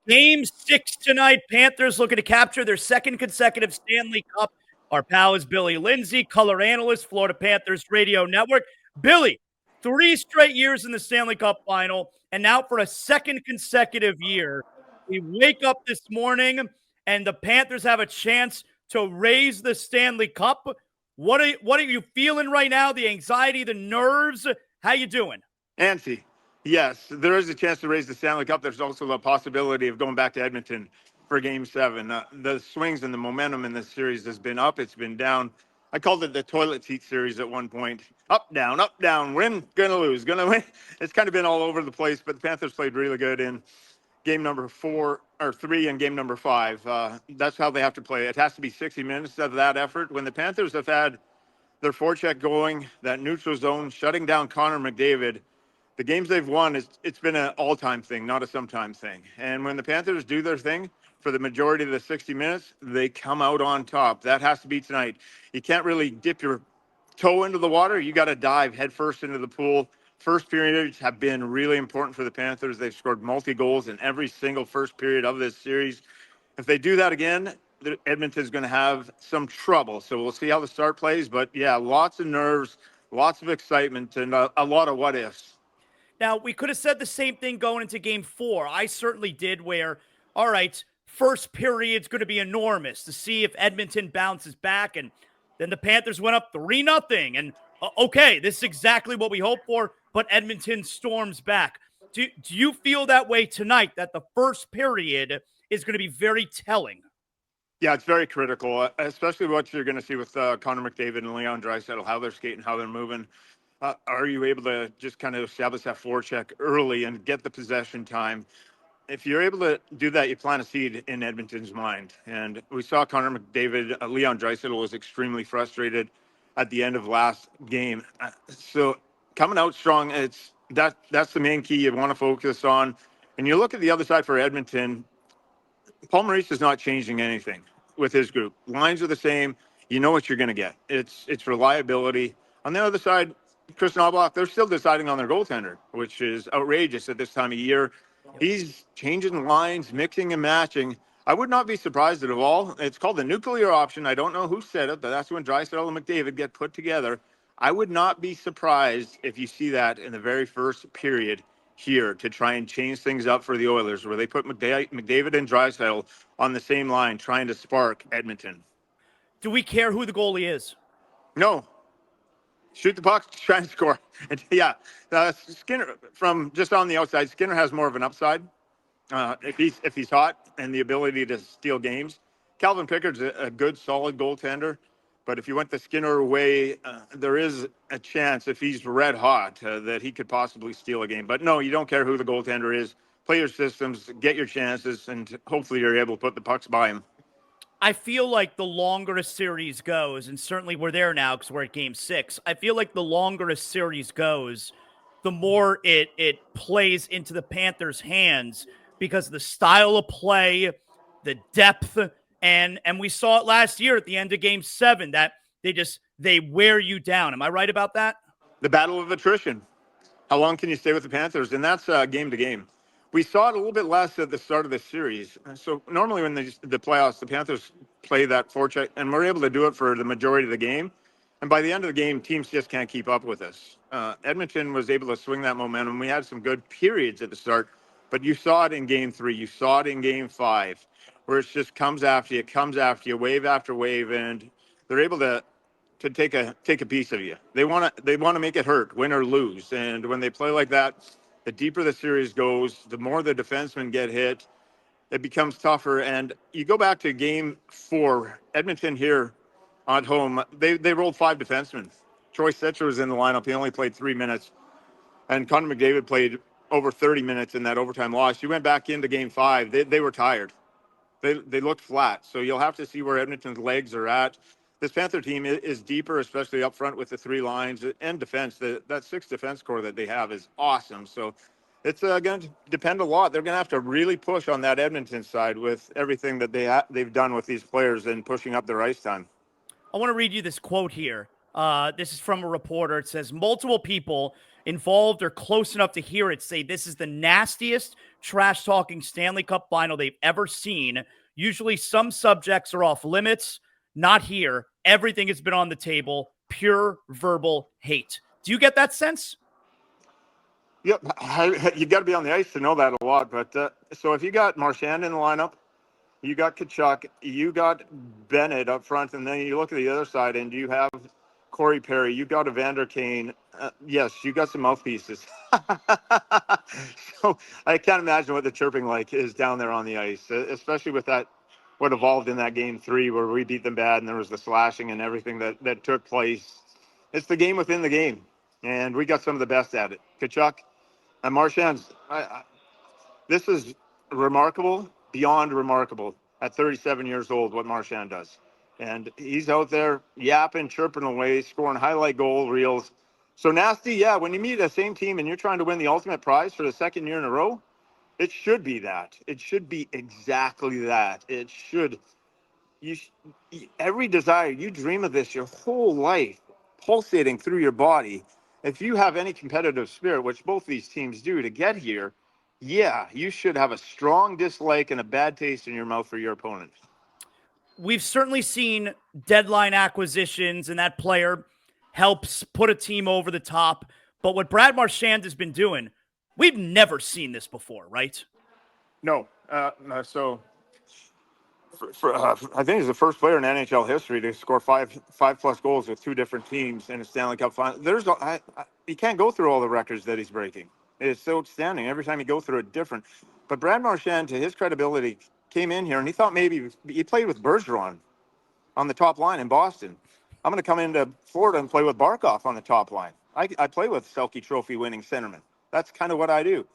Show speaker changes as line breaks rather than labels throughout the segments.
Game 6 tonight. Panthers looking to capture their second consecutive Stanley Cup. Our pal is Billy Lindsay, color analyst, Florida Panthers Radio Network. Billy, 3 straight years in the Stanley Cup final, and now for a second consecutive year. We wake up this morning, and the Panthers have a chance to raise the Stanley Cup. What are you feeling right now? The anxiety, the nerves? How you doing?
Nancy, yes, there is a chance to raise the Stanley Cup. There's also the possibility of going back to Edmonton for Game 7. The swings and the momentum in this series has been up. It's been down. I called it the toilet seat series at one point. Up, down, win, gonna lose, gonna win. It's kind of been all over the place, but the Panthers played really good in game number 3 and game number 5. That's how they have to play. It has to be 60 minutes of that effort. When the Panthers have had their forecheck going, that neutral zone, shutting down Connor McDavid, the games they've won, it's been an all-time thing, not a sometime thing. And when the Panthers do their thing for the majority of the 60 minutes, they come out on top. That has to be tonight. You can't really dip your toe into the water. You got to dive headfirst into the pool. First periods have been really important for the Panthers. They've scored multi-goals in every single first period of this series. If they do that again, Edmonton's going to have some trouble. So we'll see how the start plays. But, yeah, lots of nerves, lots of excitement, and a lot of what-ifs.
Now, we could have said the same thing going into game 4. I certainly did where, all right, first period's going to be enormous to see if Edmonton bounces back. And then the Panthers went up 3-0. And, okay, this is exactly what we hoped for, but Edmonton storms back. Do you feel that way tonight, that the first period is going to be very telling?
Yeah, it's very critical, especially what you're going to see with Connor McDavid and Leon Draisaitl, how they're skating, how they're moving. Are you able to just kind of establish that forecheck early and get the possession time? If you're able to do that, you plant a seed in Edmonton's mind. And we saw Connor McDavid, Leon Draisaitl was extremely frustrated at the end of last game. So coming out strong, that's the main key you want to focus on. And you look at the other side for Edmonton, Paul Maurice is not changing anything with his group. Lines are the same. You know what you're going to get. It's reliability. On the other side, Chris Knoblauch, they're still deciding on their goaltender, which is outrageous at this time of year. He's changing lines, mixing and matching. I would not be surprised at all. It's called the nuclear option. I don't know who said it, but that's when Draisaitl and McDavid get put together. I would not be surprised if you see that in the very first period here to try and change things up for the Oilers, where they put McDavid and Draisaitl on the same line, trying to spark Edmonton.
Do we care who the goalie is?
No. Shoot the puck, try and score. And yeah, Skinner, from just on the outside, Skinner has more of an upside if he's hot and the ability to steal games. Calvin Pickard's a good, solid goaltender. But if you went the Skinner way, there is a chance if he's red hot that he could possibly steal a game. But no, you don't care who the goaltender is. Play your systems, get your chances, and hopefully you're able to put the pucks by him.
I feel like the longer a series goes, and certainly we're there now because we're at game 6, I feel like the longer a series goes, the more it plays into the Panthers' hands because of the style of play, the depth, and we saw it last year at the end of game 7 that they wear you down. Am I right about that?
The battle of attrition. How long can you stay with the Panthers? And that's game to game. We saw it a little bit less at the start of the series. So normally when the playoffs, the Panthers play that forecheck, and we're able to do it for the majority of the game. And by the end of the game, teams just can't keep up with us. Edmonton was able to swing that momentum. We had some good periods at the start, but you saw it in game 3. You saw it in game 5, where it just comes after you, wave after wave, and they're able to take a piece of you. They want to make it hurt, win or lose. And when they play like that, the deeper the series goes, the more the defensemen get hit, it becomes tougher. And you go back to game 4, Edmonton here at home, they rolled 5 defensemen. Troy Setcher was in the lineup. He only played 3 minutes. And Connor McDavid played over 30 minutes in that overtime loss. You went back into game 5. They were tired. They looked flat. So you'll have to see where Edmonton's legs are at. This Panther team is deeper, especially up front with the 3 lines and defense. That 6 defense core that they have is awesome. So it's going to depend a lot. They're going to have to really push on that Edmonton side with everything that they've done with these players and pushing up their ice time.
I want to read you this quote here. This is from a reporter. It says, multiple people involved or close enough to hear it say this is the nastiest trash-talking Stanley Cup final they've ever seen. Usually some subjects are off limits. Not here. Everything has been on the table. Pure verbal hate. Do you get that sense?
Yep, you got to be on the ice to know that a lot. But so if you got Marchand in the lineup, you got Kachuk, you got Bennett up front, and then you look at the other side and you have Corey Perry, you got Evander Kane. Yes, you got some mouthpieces. So I can't imagine what the chirping like is down there on the ice, especially with that, what evolved in that game 3 where we beat them bad and there was the slashing and everything that took place. It's the game within the game, and we got some of the best at it. Kachuk and Marchand's, this is remarkable, beyond remarkable at 37 years old, what Marchand does. And he's out there yapping, chirping away, scoring highlight goal reels. So nasty, yeah, when you meet the same team and you're trying to win the ultimate prize for the second year in a row, it should be that. It should be exactly that. It should, you, every desire, you dream of this your whole life, pulsating through your body. If you have any competitive spirit, which both these teams do to get here, yeah, you should have a strong dislike and a bad taste in your mouth for your opponent.
We've certainly seen deadline acquisitions, and that player helps put a team over the top. But what Brad Marchand has been doing, we've never seen this before, right?
No. I think he's the first player in NHL history to score five plus goals with 2 different teams in a Stanley Cup final. You can't go through all the records that he's breaking. It's so outstanding. Every time you go through it, different. But Brad Marchand, to his credibility, came in here and he thought maybe he played with Bergeron on the top line in Boston. I'm going to come into Florida and play with Barkov on the top line. I play with Selke Trophy winning centermen. That's kind of what I do.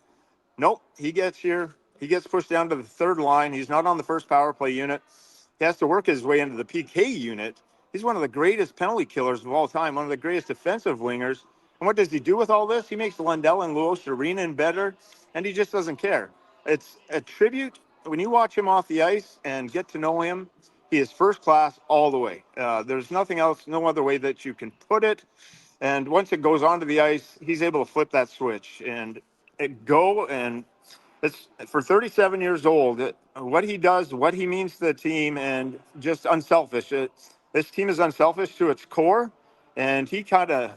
Nope, he gets here. He gets pushed down to the third line. He's not on the first power play unit. He has to work his way into the PK unit. He's one of the greatest penalty killers of all time, one of the greatest defensive wingers. And what does he do with all this? He makes Lundell and Luos Arena better, and he just doesn't care. It's a tribute. When you watch him off the ice and get to know him, he is first class all the way. There's nothing else, no other way that you can put it. And once it goes onto the ice, he's able to flip that switch and go. And it's for 37 years old, what he does, what he means to the team, and just unselfish. This team is unselfish to its core, and he kind of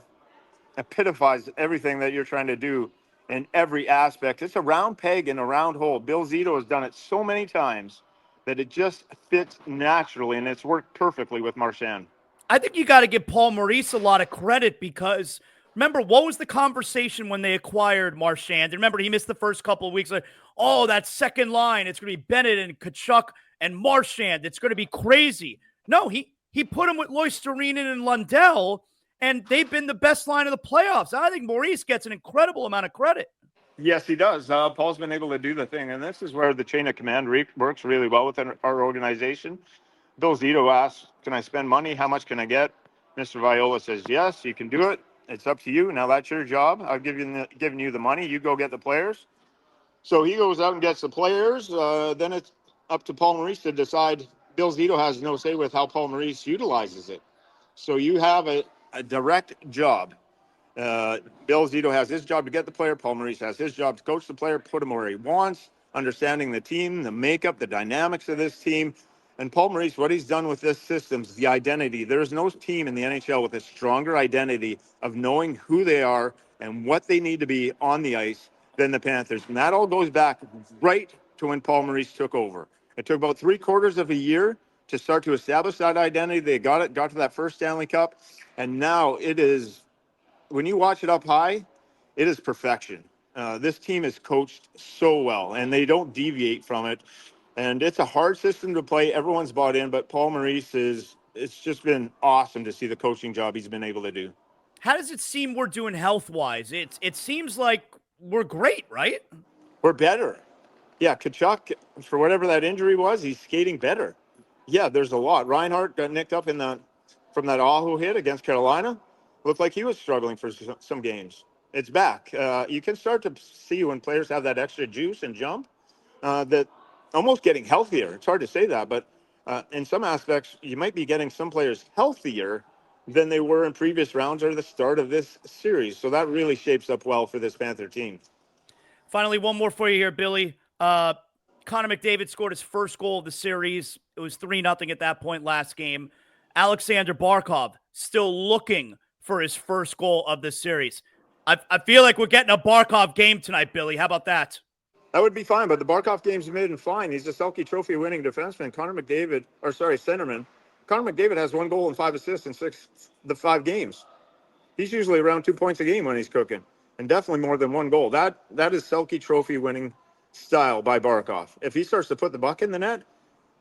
epitomize everything that you're trying to do in every aspect. It's a round peg in a round hole. Bill Zito has done it so many times that it just fits naturally, and it's worked perfectly with Marchand.
I think you got to give Paul Maurice a lot of credit because remember, what was the conversation when they acquired Marchand? And remember, he missed the first couple of weeks. Like, oh, that second line, it's going to be Bennett and Kachuk and Marchand. It's going to be crazy. No, he put him with Loisterinen and Lundell, and they've been the best line of the playoffs. I think Maurice gets an incredible amount of credit.
Yes, he does. Paul's been able to do the thing, and this is where the chain of command works really well within our organization. Bill Zito asks, can I spend money? How much can I get? Mr. Viola says, yes, you can do it. It's up to you. Now that's your job. I've given you the money. You go get the players. So he goes out and gets the players. Then it's up to Paul Maurice to decide. Bill Zito has no say with how Paul Maurice utilizes it. So you have a direct job. Bill Zito has his job to get the player. Paul Maurice has his job to coach the player, put him where he wants, understanding the team, the makeup, the dynamics of this team. And Paul Maurice, what he's done with this system is the identity. There's no team in the NHL with a stronger identity of knowing who they are and what they need to be on the ice than the Panthers. And that all goes back right to when Paul Maurice took over. It took about 3/4 of a year to start to establish that identity. They got to that first Stanley Cup. And now it is, when you watch it up high, it is perfection. This team is coached so well, and they don't deviate from it. And it's a hard system to play. Everyone's bought in, but Paul Maurice it's just been awesome to see the coaching job he's been able to do.
How does it seem we're doing health-wise? It seems like we're great, right?
We're better. Yeah, Kachuk, for whatever that injury was, he's skating better. Yeah, there's a lot. Reinhart got nicked up from that Aho hit against Carolina. Looked like he was struggling for some games. It's back. You can start to see when players have that extra juice and jump, that almost getting healthier. It's hard to say that, but in some aspects, you might be getting some players healthier than they were in previous rounds or the start of this series. So that really shapes up well for this Panther team.
Finally, one more for you here, Billy. Connor McDavid scored his first goal of the series. It was 3-0 at that point last game. Alexander Barkov still looking for his first goal of the series. I feel like we're getting a Barkov game tonight, Billy. How about that?
That would be fine, but the Barkov game's made and fine. He's a Selke Trophy winning defenseman. Centerman. Connor McDavid has 1 goal and 5 assists in 5 games. He's usually around 2 points a game when he's cooking, and definitely more than 1 goal. That is Selke Trophy winning style by Barkov. If he starts to put the buck in the net,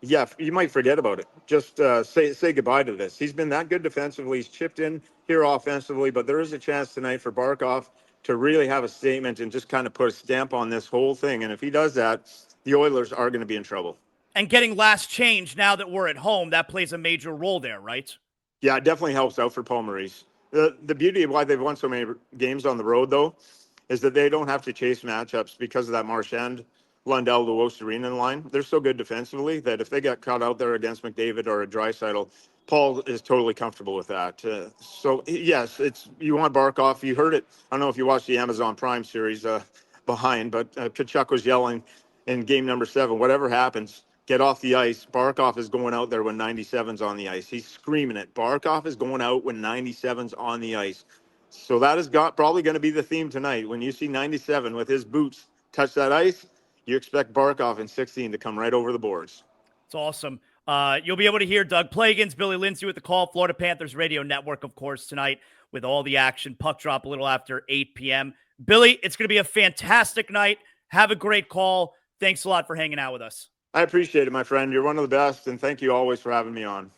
yeah, you might forget about it. Just say goodbye to this. He's been that good defensively. He's chipped in here offensively, but there is a chance tonight for Barkov to really have a statement and just kind of put a stamp on this whole thing. And if he does that, the Oilers are going to be in trouble.
And getting last change now that we're at home, that plays a major role there, right?
Yeah, it definitely helps out for Paul Maurice. The beauty of why they've won so many games on the road, though, is that they don't have to chase matchups because of that Marchand, Lundell, Luostarinen line. They're so good defensively that if they get caught out there against McDavid or a Draisaitl, Paul is totally comfortable with that. So yes, you want Barkov. You heard it. I don't know if you watched the Amazon Prime series behind, but Kachuk was yelling in game number 7, whatever happens, get off the ice. Barkov is going out there when 97's on the ice. He's screaming it. Barkov is going out when 97's on the ice. So that is probably going to be the theme tonight. When you see 97 with his boots touch that ice, you expect Barkov in 16 to come right over the boards.
It's awesome. You'll be able to hear Doug Plagans, Billy Lindsay with the call, Florida Panthers Radio Network, of course, tonight with all the action. Puck drop a little after 8 p.m. Billy, it's going to be a fantastic night. Have a great call. Thanks a lot for hanging out with us.
I appreciate it, my friend. You're one of the best, and thank you always for having me on.